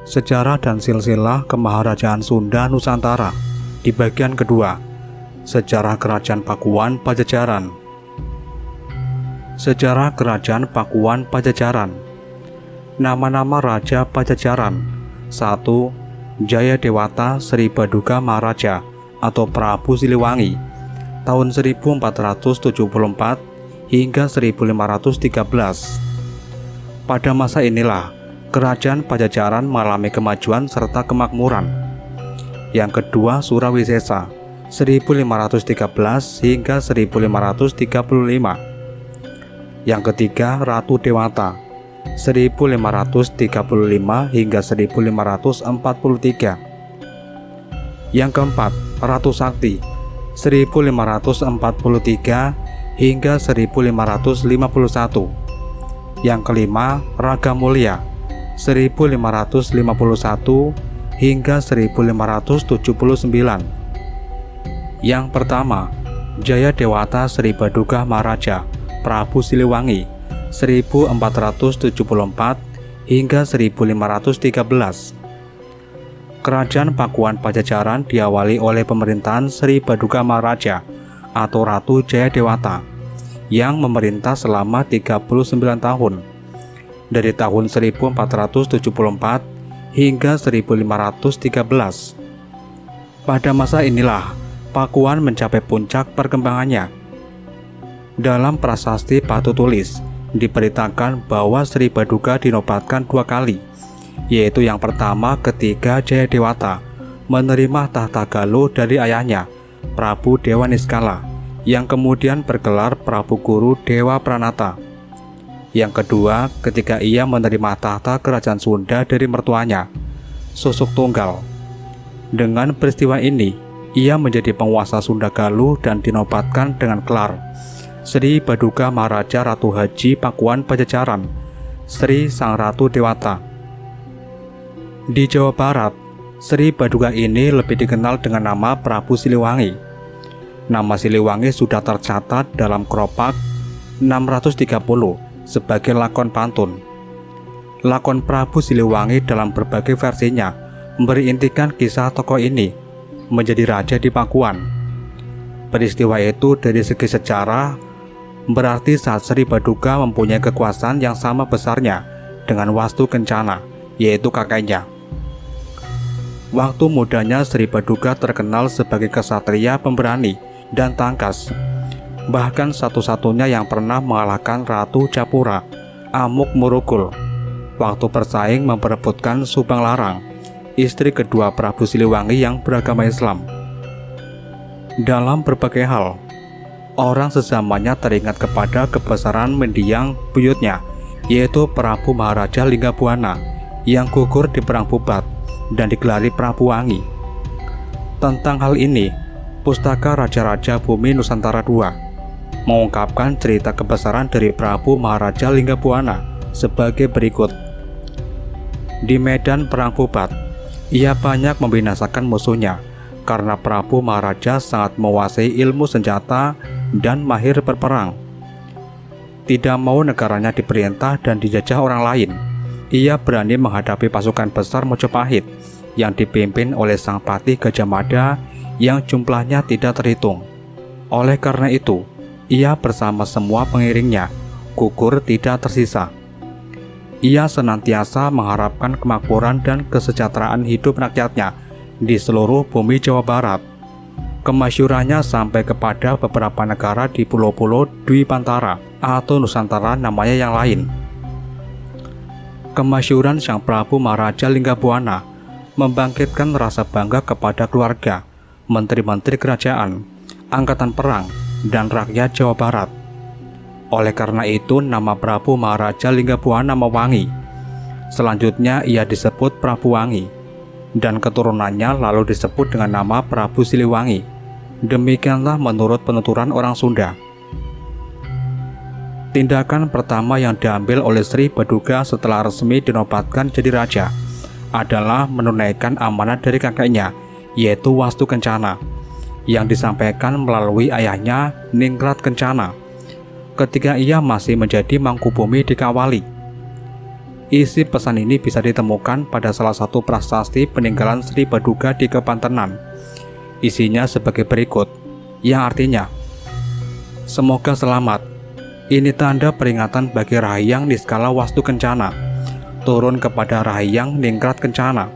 Sejarah dan silsilah Kemaharajaan Sunda Nusantara di bagian kedua. Sejarah Kerajaan Pakuan Pajajaran. Sejarah Kerajaan Pakuan Pajajaran. Nama-nama Raja Pajajaran. 1. Jayadewata Sri Baduga Maharaja atau Prabu Siliwangi tahun 1474 hingga 1513. Pada masa inilah Kerajaan Pajajaran mengalami kemajuan serta kemakmuran. Yang kedua, Surawisesa 1513 hingga 1535. Yang ketiga, Ratu Dewata 1535 hingga 1543. Yang keempat, Ratu Sakti 1543 hingga 1551. Yang kelima, Raga Mulia 1551 hingga 1579. Yang pertama, Jayadewata Sri Baduga Maharaja Prabu Siliwangi 1474 hingga 1513. Kerajaan Pakuan Pajajaran diawali oleh pemerintahan Sri Baduga Maharaja atau Ratu Jayadewata yang memerintah selama 39 tahun dari tahun 1474 hingga 1513. Pada masa inilah Pakuan mencapai puncak perkembangannya. Dalam prasasti Batu Tulis diberitakan bahwa Sri Baduga dinobatkan 2 kali, yaitu yang pertama ketika Jayadewata menerima tahta Galuh dari ayahnya Prabu Dewa Niskala yang kemudian bergelar Prabu Guru Dewa Pranata. Yang kedua ketika ia menerima tahta kerajaan Sunda dari mertuanya Susuk Tunggal. Dengan peristiwa ini ia menjadi penguasa Sunda Galuh dan dinobatkan dengan gelar Sri Baduga Maharaja Ratu Haji Pakuan Pajajaran Sri Sang Ratu Dewata. Di Jawa Barat, Sri Baduga ini lebih dikenal dengan nama Prabu Siliwangi. Nama Siliwangi sudah tercatat dalam Kropak 630 sebagai lakon pantun. Lakon Prabu Siliwangi dalam berbagai versinya merintikan kisah tokoh ini menjadi raja di Pakuan. Peristiwa itu dari segi sejarah berarti saat Sri Baduga mempunyai kekuasaan yang sama besarnya dengan Wastu Kencana, yaitu kakeknya. Waktu mudanya Sri Baduga terkenal sebagai kesatria pemberani dan tangkas, bahkan satu-satunya yang pernah mengalahkan Ratu Japura, Amuk Marugul, waktu bersaing memperebutkan Subang Larang, istri kedua Prabu Siliwangi yang beragama Islam. Dalam berbagai hal, orang sezamannya teringat kepada kebesaran mendiang buyutnya, yaitu Prabu Maharaja Linggabuana yang gugur di Perang Pubat dan digelari Prabu Wangi. Tentang hal ini, Pustaka Raja-Raja Bumi Nusantara II mengungkapkan cerita kebesaran dari Prabu Maharaja Linggabuana sebagai berikut. Di medan Perang Pubat, ia banyak membinasakan musuhnya karena Prabu Maharaja sangat menguasai ilmu senjata dan mahir berperang. Tidak mau negaranya diperintah dan dijajah orang lain, ia berani menghadapi pasukan besar Mojopahit yang dipimpin oleh Sang Patih Gajah Mada yang jumlahnya tidak terhitung. Oleh karena itu, ia bersama semua pengiringnya gugur tidak tersisa. Ia senantiasa mengharapkan kemakmuran dan kesejahteraan hidup rakyatnya di seluruh bumi Jawa Barat. Kemasyurannya sampai kepada beberapa negara di pulau-pulau Dwipantara atau Nusantara namanya yang lain. Kemasyuran Sang Prabu Maharaja Linggabuana membangkitkan rasa bangga kepada keluarga, menteri-menteri kerajaan, angkatan perang, dan rakyat Jawa Barat. Oleh karena itu nama Prabu Maharaja Linggabuana mewangi. Selanjutnya ia disebut Prabu Wangi, dan keturunannya lalu disebut dengan nama Prabu Siliwangi. Demikianlah menurut penuturan orang Sunda. Tindakan pertama yang diambil oleh Sri Baduga setelah resmi dinobatkan jadi raja adalah menunaikan amanat dari kakeknya, yaitu Wastu Kencana, yang disampaikan melalui ayahnya Ningrat Kencana ketika ia masih menjadi Mangkubumi di Kawali. Isi pesan ini bisa ditemukan pada salah satu prasasti peninggalan Sri Paduka di Kepantenan. Isinya sebagai berikut, yang artinya, "Semoga selamat. Ini tanda peringatan bagi Rahyang Niskala Wastu Kencana, turun kepada Rahyang Ningrat Kencana.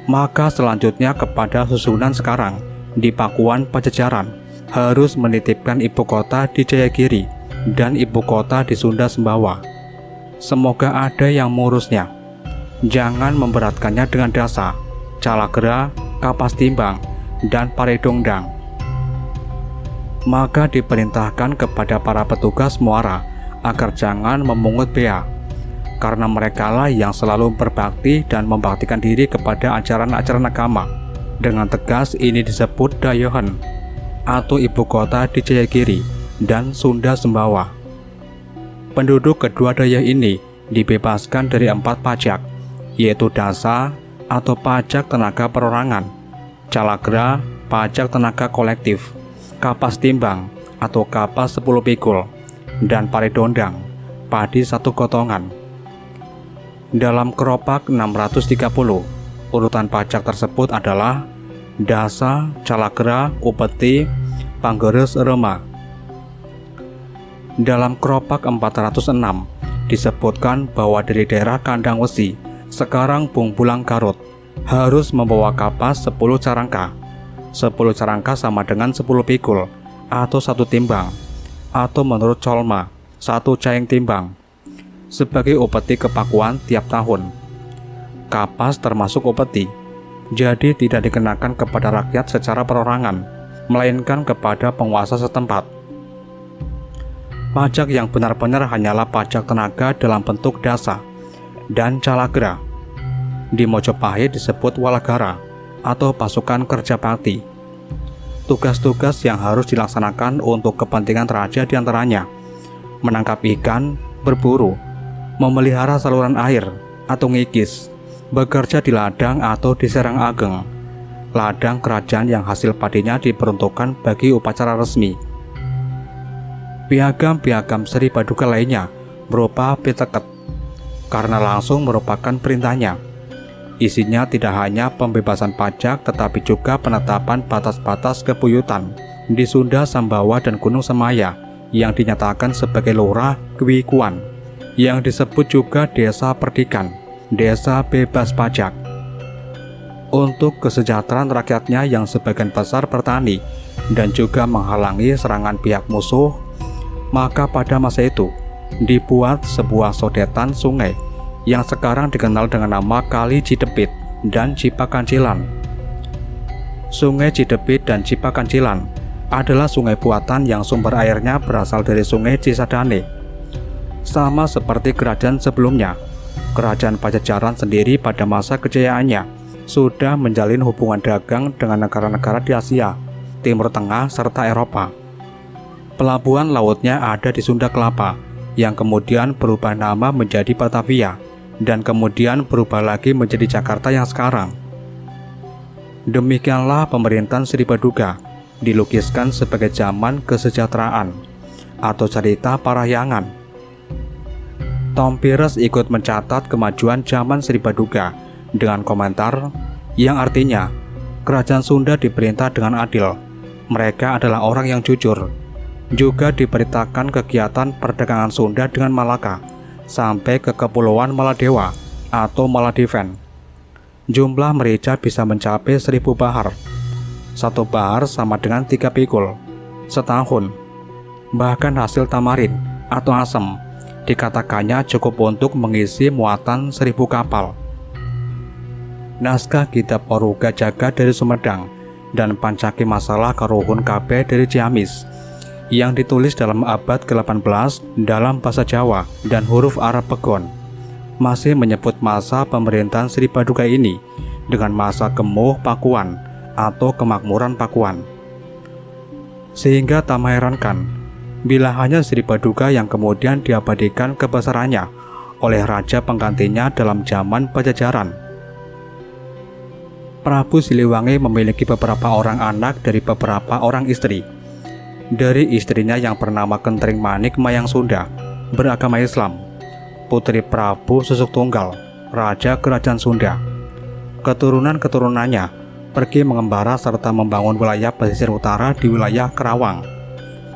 Maka selanjutnya kepada susunan sekarang di Pakuan Pajajaran harus menitipkan ibu kota di Jayagiri dan ibu kota di Sunda Sembawa. Semoga ada yang mengurusnya. Jangan memberatkannya dengan dasa, calagra, kapas timbang, dan paredongdang." Maka diperintahkan kepada para petugas muara agar jangan memungut bea, karena merekalah yang selalu berbakti dan membaktikan diri kepada ajaran-ajaran agama. Dengan tegas ini disebut Dayohan atau ibu kota di Jayagiri dan Sunda Sembawa. Penduduk kedua daya ini dibebaskan dari 4 pajak, yaitu dasa atau pajak tenaga perorangan, calagra, pajak tenaga kolektif, kapas timbang atau kapas 10 pikul, dan paredondang, padi 1 gotongan. Dalam keropak 630, urutan pajak tersebut adalah dasa, calagra, upeti, panggeres rema. Dalam keropak 406 disebutkan bahwa dari daerah Kandang Wesi, sekarang Bungbulang Garut, harus membawa kapas 10 carangka. 10 carangka sama dengan 10 pikul atau 1 timbang, atau menurut Colma 1 caing timbang, sebagai upeti kepakuan tiap tahun. Kapas termasuk upeti, jadi tidak dikenakan kepada rakyat secara perorangan, melainkan kepada penguasa setempat. Pajak yang benar-benar hanyalah pajak tenaga dalam bentuk dasa dan calagra. Di Mojopahit disebut walagara atau pasukan kerja bakti. Tugas-tugas yang harus dilaksanakan untuk kepentingan raja diantaranya menangkap ikan, berburu, memelihara saluran air atau ngikis, bekerja di ladang atau di Serang Ageng, ladang kerajaan yang hasil padinya diperuntukkan bagi upacara resmi. Piagam-piagam Sri Paduka lainnya berupa piteket, karena langsung merupakan perintahnya. Isinya tidak hanya pembebasan pajak tetapi juga penetapan batas-batas kebuyutan di Sunda Sambawa dan Gunung Semaya yang dinyatakan sebagai lurah Kwikuan, yang disebut juga desa perdikan, desa bebas pajak. Untuk kesejahteraan rakyatnya yang sebagian besar bertani dan juga menghalangi serangan pihak musuh, maka pada masa itu dibuat sebuah sodetan sungai yang sekarang dikenal dengan nama Kali Cidepit dan Cipakancilan. Sungai Cidepit dan Cipakancilan adalah sungai buatan yang sumber airnya berasal dari Sungai Cisadane. Sama seperti kerajaan sebelumnya, Kerajaan Pajajaran sendiri pada masa kejayaannya sudah menjalin hubungan dagang dengan negara-negara di Asia, Timur Tengah, serta Eropa. Pelabuhan lautnya ada di Sunda Kelapa, yang kemudian berubah nama menjadi Batavia, dan kemudian berubah lagi menjadi Jakarta yang sekarang. Demikianlah pemerintahan Sri Paduka dilukiskan sebagai zaman kesejahteraan atau cerita Parahyangan. Tom Pires ikut mencatat kemajuan zaman Sri Paduka dengan komentar yang artinya, kerajaan Sunda diperintah dengan adil. Mereka adalah orang yang jujur. Juga diberitakan kegiatan perdagangan Sunda dengan Malaka sampai ke Kepulauan Maladewa atau Maldives. Jumlah merica bisa mencapai 1000 bahar. 1 bahar sama dengan 3 pikul setahun. Bahkan hasil tamarin atau asem dikatakannya cukup untuk mengisi muatan 1000 kapal. Naskah Kitab Oruga Jaga dari Sumedang dan Pancaki Masalah Karuhun Kabeh dari Ciamis yang ditulis dalam abad ke-18 dalam bahasa Jawa dan huruf Arab Pegon masih menyebut masa pemerintahan Sri Paduka ini dengan masa Gemuh Pakuan atau kemakmuran Pakuan. Sehingga tak mengherankan bila hanya Sri Paduka yang kemudian diabadikan kebesarannya oleh raja penggantinya dalam zaman Pajajaran. Prabu Siliwangi memiliki beberapa orang anak dari beberapa orang istri. Dari istrinya yang bernama Kentring Manik Mayang Sunda beragama Islam, putri Prabu Susuk-Tunggal, Raja Kerajaan Sunda. Keturunan-keturunannya pergi mengembara serta membangun wilayah pesisir utara di wilayah Kerawang.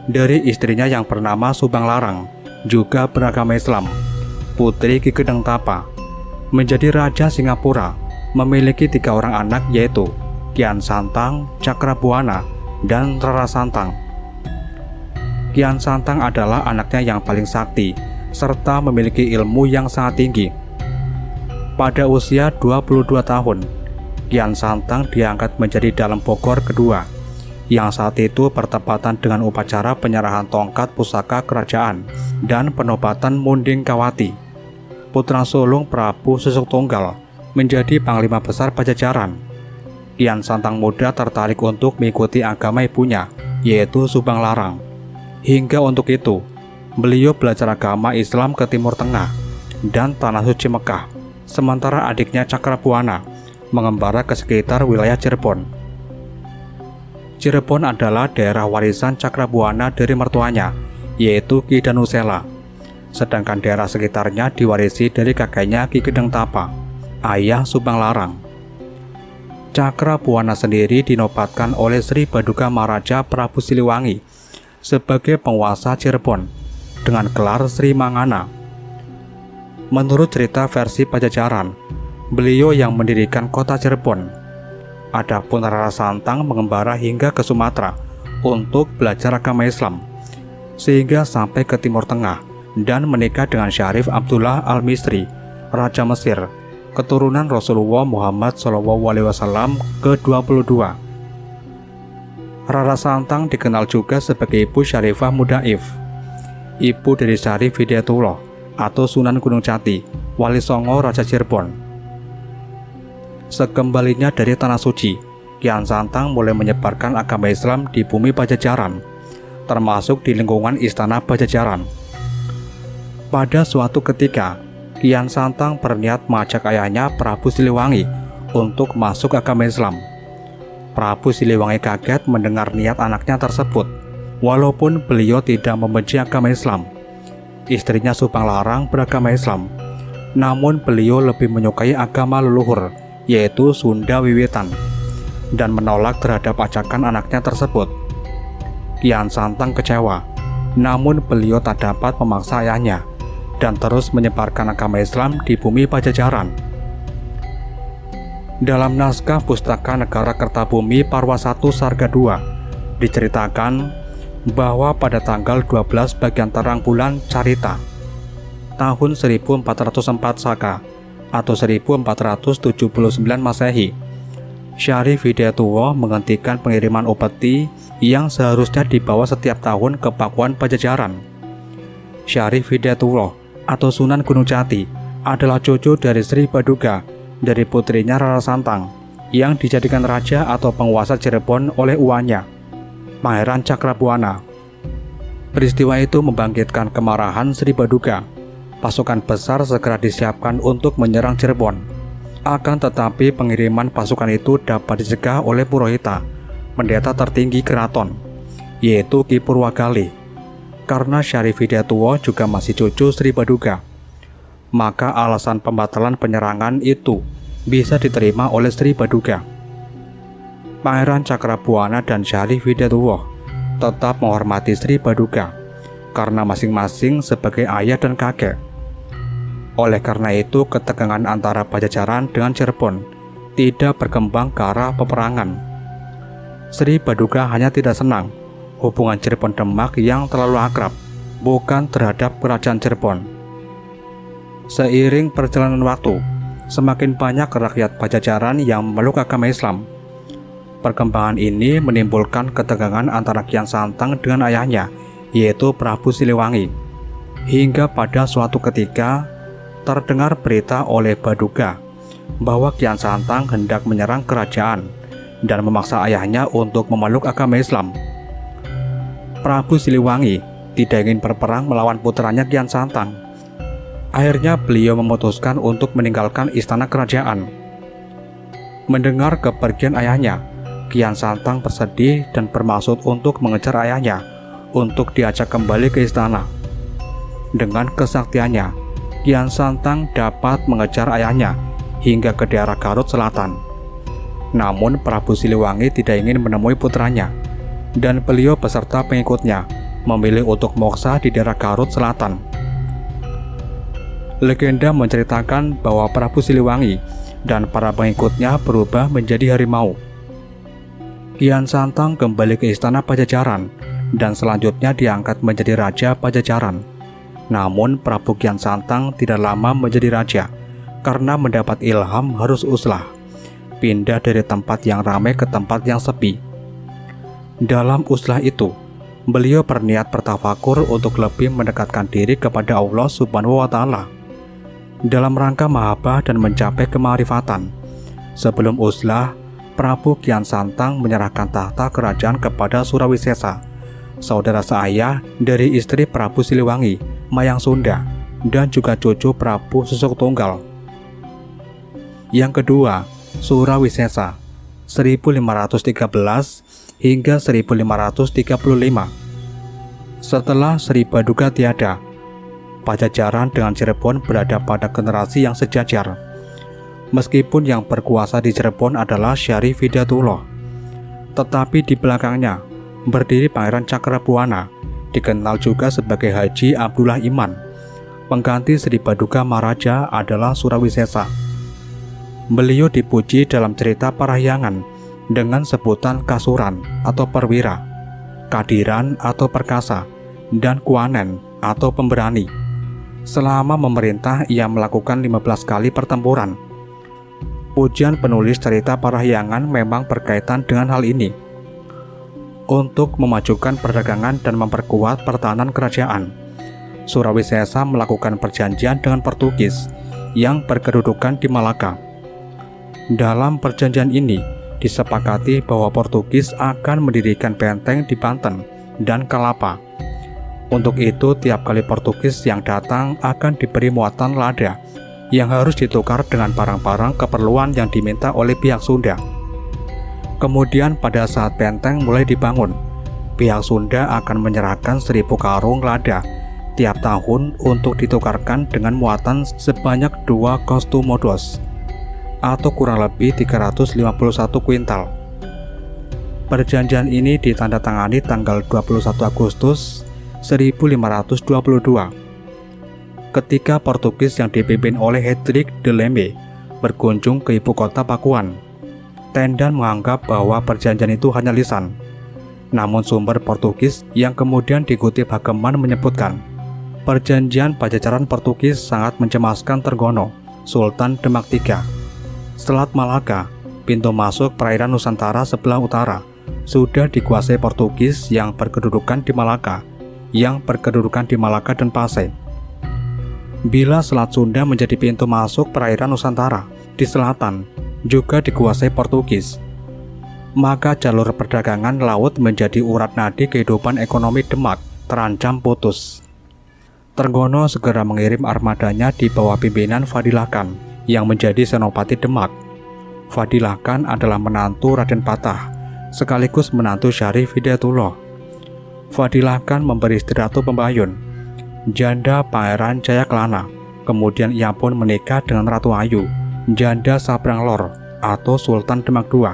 Dari istrinya yang bernama Subang Larang, juga beragama Islam, Putri Ki Gedeng Tapa, menjadi Raja Singapura, memiliki 3 orang anak yaitu Kian Santang, Cakrabuana, dan Rara Santang. Kian Santang adalah anaknya yang paling sakti, serta memiliki ilmu yang sangat tinggi. Pada usia 22 tahun, Kian Santang diangkat menjadi Dalem Bogor kedua, yang saat itu bertepatan dengan upacara penyerahan tongkat pusaka kerajaan dan penobatan Munding Kawati. Putra sulung Prabu Susuk-Tunggal menjadi Panglima Besar Pajajaran. Kian Santang muda tertarik untuk mengikuti agama ibunya, yaitu Subang Larang. Hingga untuk itu, beliau belajar agama Islam ke Timur Tengah dan Tanah Suci Mekah, sementara adiknya Cakrabuana mengembara ke sekitar wilayah Cirebon. Cirebon adalah daerah warisan Cakrabuana dari mertuanya, yaitu Ki Danusela. Sedangkan daerah sekitarnya diwarisi dari kakeknya Ki Gedeng Tapa, ayah Subang Larang. Cakrabuana sendiri dinobatkan oleh Sri Baduga Maharaja Prabu Siliwangi sebagai penguasa Cirebon dengan gelar Sri Mangana. Menurut cerita versi Pajajaran, beliau yang mendirikan kota Cirebon. Adapun Rara Santang mengembara hingga ke Sumatera untuk belajar agama Islam, sehingga sampai ke Timur Tengah dan menikah dengan Syarif Abdullah Al-Misri, Raja Mesir, keturunan Rasulullah Muhammad SAW ke-22. Rara Santang dikenal juga sebagai Ibu Syarifah Mudaif, ibu dari Syarif Hidayatullah atau Sunan Gunung Jati, Wali Songo Raja Cirebon. Sekembalinya dari Tanah Suci, Kian Santang mulai menyebarkan agama Islam di bumi Pajajaran, termasuk di lingkungan Istana Pajajaran. Pada suatu ketika, Kian Santang berniat mengajak ayahnya Prabu Siliwangi untuk masuk agama Islam. Prabu Siliwangi kaget mendengar niat anaknya tersebut, walaupun beliau tidak membenci agama Islam. Istrinya Subang Larang beragama Islam, namun beliau lebih menyukai agama leluhur, yaitu Sunda Wiwitan, dan menolak terhadap ajakan anaknya tersebut. Kian Santang kecewa, namun beliau tak dapat memaksa ayahnya dan terus menyebarkan agama Islam di bumi Pajajaran. Dalam naskah Pustaka Negara Kertabumi Parwa 1 Sarga 2 diceritakan bahwa pada tanggal 12 bagian terang bulan Carita tahun 1404 Saka atau 1479 Masehi, Syarif Hidayatullah menghentikan pengiriman upeti yang seharusnya dibawa setiap tahun ke Pakuan Pajajaran. Syarif Hidayatullah atau Sunan Gunung Jati adalah cucu dari Sri Baduga dari putrinya Rara Santang yang dijadikan raja atau penguasa Cirebon oleh uanya, Pangeran Cakrabuana. Peristiwa itu membangkitkan kemarahan Sri Baduga. Pasukan besar segera disiapkan untuk menyerang Cirebon. Akan tetapi pengiriman pasukan itu dapat dicegah oleh Purohita, pendeta tertinggi keraton, yaitu Ki Purwagali. Karena Syarif Hidayatullah juga masih cucu Sri Baduga, maka alasan pembatalan penyerangan itu bisa diterima oleh Sri Baduga. Pangeran Cakrabuana dan Syarif Hidayatullah tetap menghormati Sri Baduga karena masing-masing sebagai ayah dan kakek. Oleh karena itu, ketegangan antara Pajajaran dengan Cirebon tidak berkembang ke arah peperangan. Sri Baduga hanya tidak senang hubungan Cirebon Demak yang terlalu akrab, bukan terhadap kerajaan Cirebon. Seiring perjalanan waktu, semakin banyak rakyat Pajajaran yang memeluk agama Islam. Perkembangan ini menimbulkan ketegangan antara Kian Santang dengan ayahnya, yaitu Prabu Siliwangi. Hingga pada suatu ketika, terdengar berita oleh Baduga bahwa Kian Santang hendak menyerang kerajaan dan memaksa ayahnya untuk memeluk agama Islam. Prabu Siliwangi tidak ingin berperang melawan putranya Kian Santang. Akhirnya beliau memutuskan untuk meninggalkan istana kerajaan. Mendengar kepergian ayahnya, Kian Santang bersedih dan bermaksud untuk mengejar ayahnya untuk diajak kembali ke istana. Dengan kesaktiannya, Kian Santang dapat mengejar ayahnya hingga ke daerah Garut Selatan. Namun Prabu Siliwangi tidak ingin menemui putranya, dan beliau beserta pengikutnya memilih untuk moksa di daerah Garut Selatan. Legenda menceritakan bahwa Prabu Siliwangi dan para pengikutnya berubah menjadi harimau. Kian Santang kembali ke istana Pajajaran dan selanjutnya diangkat menjadi Raja Pajajaran. Namun Prabu Kian Santang tidak lama menjadi raja karena mendapat ilham harus uslah, pindah dari tempat yang ramai ke tempat yang sepi. Dalam uslah itu, beliau berniat bertafakur untuk lebih mendekatkan diri kepada Allah Subhanahu wa Ta'ala dalam rangka mahabbah dan mencapai kemarifatan. Sebelum uslah, Prabu Kian Santang menyerahkan tahta kerajaan kepada Surawisesa, saudara seayah dari istri Prabu Siliwangi, Mayang Sunda, dan juga cucu Prabu Susuk Tunggal. Yang kedua, Surawisesa 1513 hingga 1535. Setelah Sri Baduga tiada, Pajajaran dengan Cirebon berada pada generasi yang sejajar. Meskipun yang berkuasa di Cirebon adalah Syarif Hidayatullah, tetapi di belakangnya berdiri Pangeran Cakrabuana, dikenal juga sebagai Haji Abdullah Iman. Pengganti Sri Baduga Maharaja adalah Surawisesa. Beliau dipuji dalam cerita Parahyangan dengan sebutan Kasuran atau Perwira, Kadiran atau Perkasa, dan Kuanen atau Pemberani. Selama memerintah, ia melakukan 15 kali pertempuran. Pujian penulis cerita Parahyangan memang berkaitan dengan hal ini. Untuk memajukan perdagangan dan memperkuat pertahanan kerajaan, Surawisesa melakukan perjanjian dengan Portugis yang berkedudukan di Malaka. Dalam perjanjian ini disepakati bahwa Portugis akan mendirikan benteng di Banten dan Kalapa. Untuk itu, tiap kali Portugis yang datang akan diberi muatan lada yang harus ditukar dengan barang-barang keperluan yang diminta oleh pihak Sunda. Kemudian pada saat benteng mulai dibangun, pihak Sunda akan menyerahkan 1000 karung lada tiap tahun untuk ditukarkan dengan muatan sebanyak 2 kostumodos atau kurang lebih 351 kuintal. Perjanjian ini ditandatangani tanggal 21 Agustus 1522 ketika Portugis yang dipimpin oleh Hendrik de Leme berkunjung ke ibu kota Pakuan. Tendan menganggap bahwa perjanjian itu hanya lisan. Namun sumber Portugis yang kemudian dikutip Hageman menyebutkan, perjanjian Pajajaran Portugis sangat mencemaskan Tergono, Sultan Demak III. Selat Malaka, pintu masuk perairan Nusantara sebelah utara, sudah dikuasai Portugis yang berkedudukan di Malaka, dan Pasai. Bila Selat Sunda menjadi pintu masuk perairan Nusantara di selatan, juga dikuasai Portugis, maka jalur perdagangan laut menjadi urat nadi kehidupan ekonomi Demak terancam putus. Tergono segera mengirim armadanya di bawah pimpinan Fadilah Khan yang menjadi senopati Demak. Fadilah Khan adalah menantu Raden Patah, sekaligus menantu Syarif Hidayatullah. Fadilah Khan memberi istri Ratu Pembayun, janda Pangeran Jayaklana. Kemudian ia pun menikah dengan Ratu Ayu, janda Sabrang Lor atau Sultan Demak II.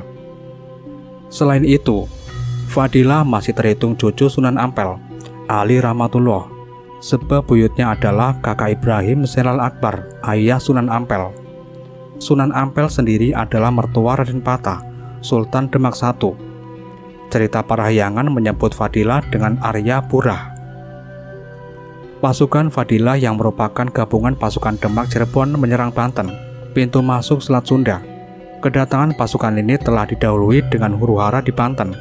Selain itu, Fadilah masih terhitung cucu Sunan Ampel, Ali Rahmatullah, sebab buyutnya adalah kakak Ibrahim Zelal Akbar, ayah Sunan Ampel. Sunan Ampel sendiri adalah mertua Raden Patah, Sultan Demak I. Cerita Parahyangan menyebut Fadilah dengan Arya Purah. Pasukan Fadilah yang merupakan gabungan pasukan Demak Cirebon menyerang Banten, pintu masuk Selat Sunda. Kedatangan pasukan ini telah didahului dengan huru-hara di Banten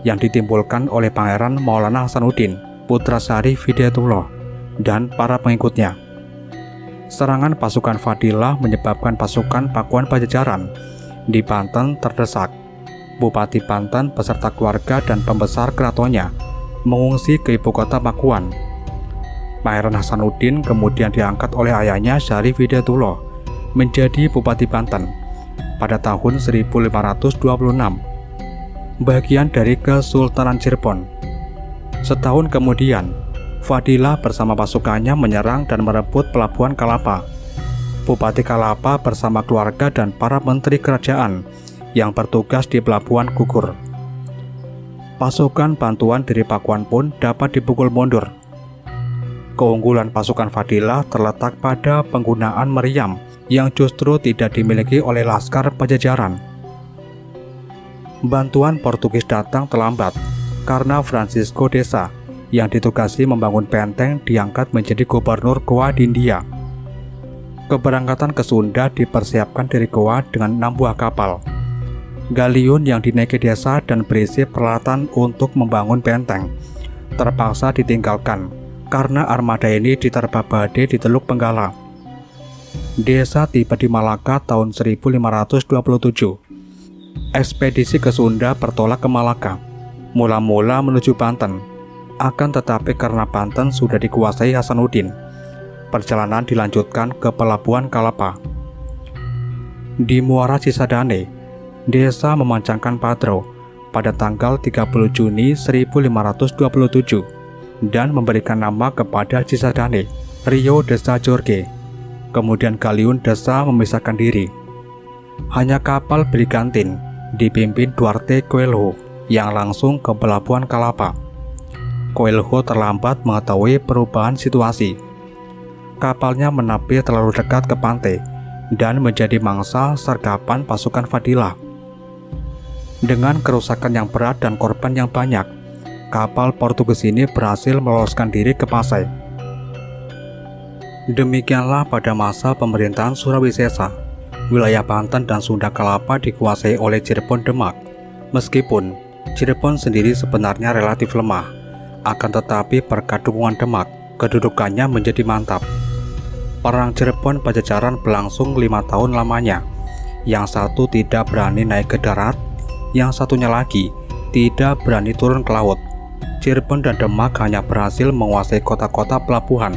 yang ditimbulkan oleh Pangeran Maulana Hasanuddin, putra Syarif Hidayatullah, dan para pengikutnya. Serangan pasukan Fadilah menyebabkan pasukan Pakuan Pajajaran di Banten terdesak. Bupati Banten beserta keluarga dan pembesar keratonnya mengungsi ke ibu kota Pakuan. Pangeran Hasanuddin kemudian diangkat oleh ayahnya Syarif Hidayatullah menjadi Bupati Banten pada tahun 1526, bagian dari Kesultanan Cirebon. Setahun kemudian, Fadilah bersama pasukannya menyerang dan merebut pelabuhan Kalapa. Bupati Kalapa bersama keluarga dan para menteri kerajaan yang bertugas di pelabuhan gugur. Pasukan bantuan dari Pakuan pun dapat dipukul mundur. Keunggulan pasukan Fadilah terletak pada penggunaan meriam yang justru tidak dimiliki oleh laskar Pajajaran. Bantuan Portugis datang terlambat karena Francisco Deza yang ditugasi membangun benteng diangkat menjadi gubernur Goa di India. Keberangkatan ke Sunda dipersiapkan dari Goa dengan 6 buah kapal. Galiun yang dinaiki Deza dan berisi peralatan untuk membangun benteng terpaksa ditinggalkan karena armada ini diterpa badai di Teluk Benggala. Deza tiba di Malaka tahun 1527. Ekspedisi ke Sunda bertolak ke Malaka, mula-mula menuju Banten. Akan tetapi karena Banten sudah dikuasai Hasanuddin, perjalanan dilanjutkan ke pelabuhan Kalapa. Di Muara Cisadane, Deza memancangkan Padro pada tanggal 30 Juni 1527 dan memberikan nama kepada Cisadane, Rio Deza Jorge. Kemudian Galiun Deza memisahkan diri. Hanya kapal Brigantin dipimpin Duarte Coelho yang langsung ke pelabuhan Kalapa. Coelho terlambat mengetahui perubahan situasi. Kapalnya menepi terlalu dekat ke pantai dan menjadi mangsa sergapan pasukan Fadilah. Dengan kerusakan yang berat dan korban yang banyak, kapal Portugis ini berhasil meloloskan diri ke Pasai. Demikianlah pada masa pemerintahan Surawisesa, wilayah Banten dan Sunda Kalapa dikuasai oleh Cirebon Demak. Meskipun Cirebon sendiri sebenarnya relatif lemah, akan tetapi berkat dukungan Demak, kedudukannya menjadi mantap. Perang Cirebon Pajajaran berlangsung 5 tahun lamanya. Yang satu tidak berani naik ke darat, yang satunya lagi tidak berani turun ke laut. Cirebon dan Demak hanya berhasil menguasai kota-kota pelabuhan.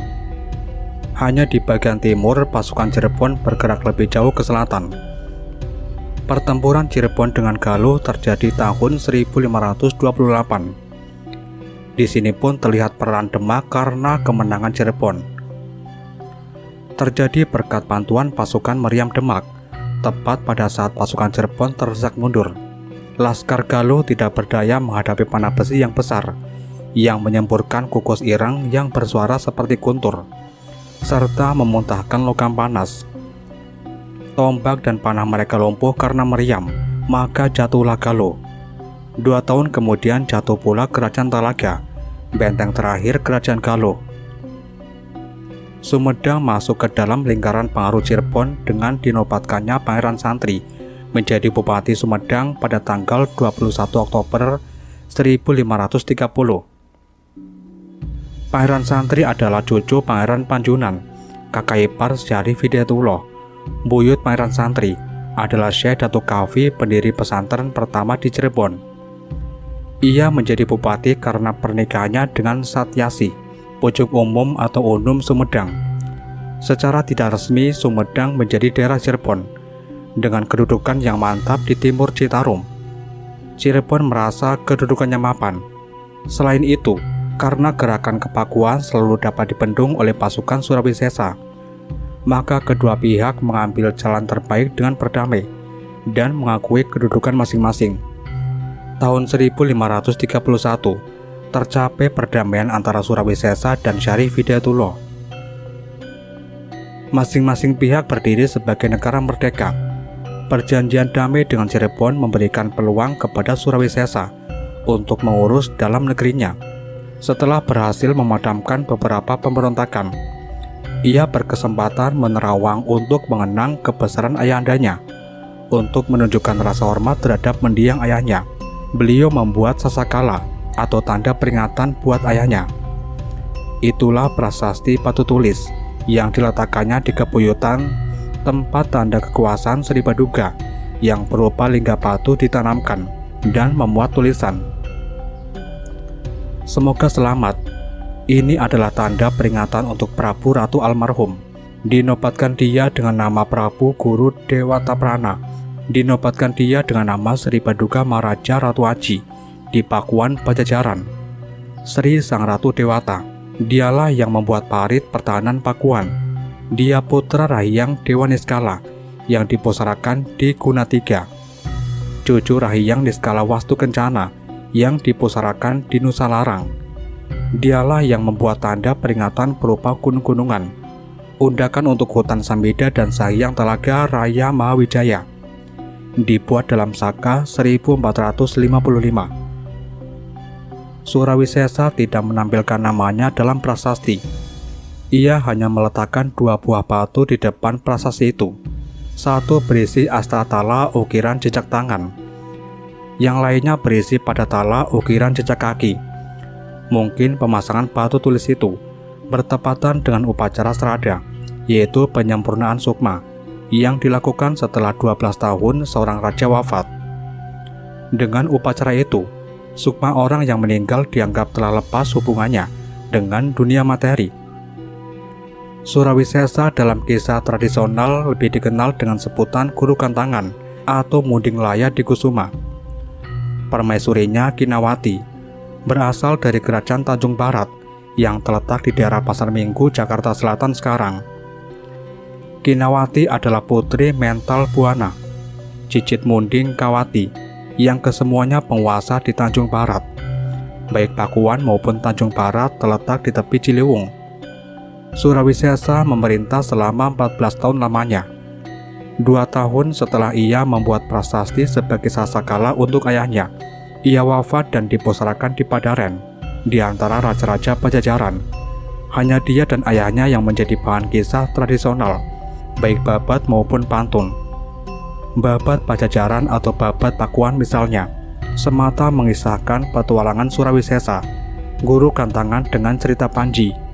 Hanya di bagian timur pasukan Cirebon bergerak lebih jauh ke selatan. Pertempuran Cirebon dengan Galuh terjadi tahun 1528. Di sini pun terlihat peran Demak karena kemenangan Cirebon. Terjadi berkat bantuan pasukan Meriam Demak, tepat pada saat pasukan Cirebon terdesak mundur. Laskar Galuh tidak berdaya menghadapi panah besi yang besar, yang menyemburkan kukus ireng yang bersuara seperti guntur, serta memuntahkan logam panas. Tombak dan panah mereka lumpuh karena meriam, maka jatuhlah Galuh. 2 tahun kemudian jatuh pula kerajaan Talaga, benteng terakhir kerajaan Galuh. Sumedang masuk ke dalam lingkaran pengaruh Cirebon dengan dinobatkannya Pangeran Santri menjadi Bupati Sumedang pada tanggal 21 Oktober 1530. Pangeran Santri adalah cucu Pangeran Panjunan, kakak ipar Syarif Hidayatullah. Buyut Pangeran Santri adalah Syekh Datuk Kafi, pendiri pesantren pertama di Cirebon. Ia menjadi bupati karena pernikahannya dengan Satyasi, pucuk umum atau Unum Sumedang. Secara tidak resmi, Sumedang menjadi daerah Cirebon dengan kedudukan yang mantap di timur Citarum. Cirebon merasa kedudukannya mapan. Selain itu, karena gerakan kepakuan selalu dapat dibendung oleh pasukan Surawisesa, maka kedua pihak mengambil jalan terbaik dengan berdamai dan mengakui kedudukan masing-masing. Tahun 1531 tercapai perdamaian antara Surawisesa dan Syarif Hidayatullah. Masing-masing pihak berdiri sebagai negara merdeka. Perjanjian damai dengan Cirebon memberikan peluang kepada Surawisesa untuk mengurus dalam negerinya. Setelah berhasil memadamkan beberapa pemberontakan, ia berkesempatan menerawang untuk mengenang kebesaran ayahandanya. Untuk menunjukkan rasa hormat terhadap mendiang ayahnya, beliau membuat sasakala atau tanda peringatan buat ayahnya. Itulah prasasti batu tulis yang diletakkannya di Kebuyutan, tempat tanda kekuasaan Sri Paduka yang berupa lingga batu ditanamkan dan memuat tulisan, "Semoga selamat." Ini adalah tanda peringatan untuk Prabu Ratu almarhum. Dinobatkan dia dengan nama Prabu Guru Dewata Prana. Dinobatkan dia dengan nama Sri Paduka Maharaja Ratu Aji di Pakuan Pajajaran. Sri Sang Ratu Dewata. Dialah yang membuat parit pertahanan Pakuan. Dia putra Rahiang Dewa Niskala yang dipusarakan di Gunatiga. Cucu Rahiang Niskala Wastu Kencana yang dipusarakan di Nusa Larang. Dialah yang membuat tanda peringatan berupa gunung-gunungan, undakan untuk hutan Sambida dan Sahyang Telaga Raya Mahawijaya. Dibuat dalam Saka 1455. Surawisesa tidak menampilkan namanya dalam prasasti. Ia hanya meletakkan 2 buah batu di depan prasasti itu. Satu berisi astatala ukiran jejak tangan, yang lainnya berisi pada tala ukiran jejak kaki. Mungkin pemasangan batu tulis itu bertepatan dengan upacara serada, yaitu penyempurnaan sukma, yang dilakukan setelah 12 tahun seorang raja wafat. Dengan upacara itu, sukma orang yang meninggal dianggap telah lepas hubungannya dengan dunia materi. Surawisesa dalam kisah tradisional lebih dikenal dengan sebutan Guru Kantangan atau Munding Laya di Kusuma. Permaisurinya Kinawati berasal dari kerajaan Tanjung Barat yang terletak di daerah Pasar Minggu, Jakarta Selatan sekarang. Kinawati adalah putri Mental Buana, cicit Munding Kawati, yang kesemuanya penguasa di Tanjung Barat. Baik Pakuan maupun Tanjung Barat terletak di tepi Ciliwung. Surawisesa memerintah selama 14 tahun lamanya. 2 tahun setelah ia membuat prasasti sebagai sasakala untuk ayahnya, ia wafat dan dipusarakan di Padaren, di antara raja-raja Pajajaran. Hanya dia dan ayahnya yang menjadi bahan kisah tradisional, baik babat maupun pantun. Babat Pajajaran atau babat Pakuan misalnya, semata mengisahkan petualangan Surawisesa, Guru Kantangan dengan cerita Panji.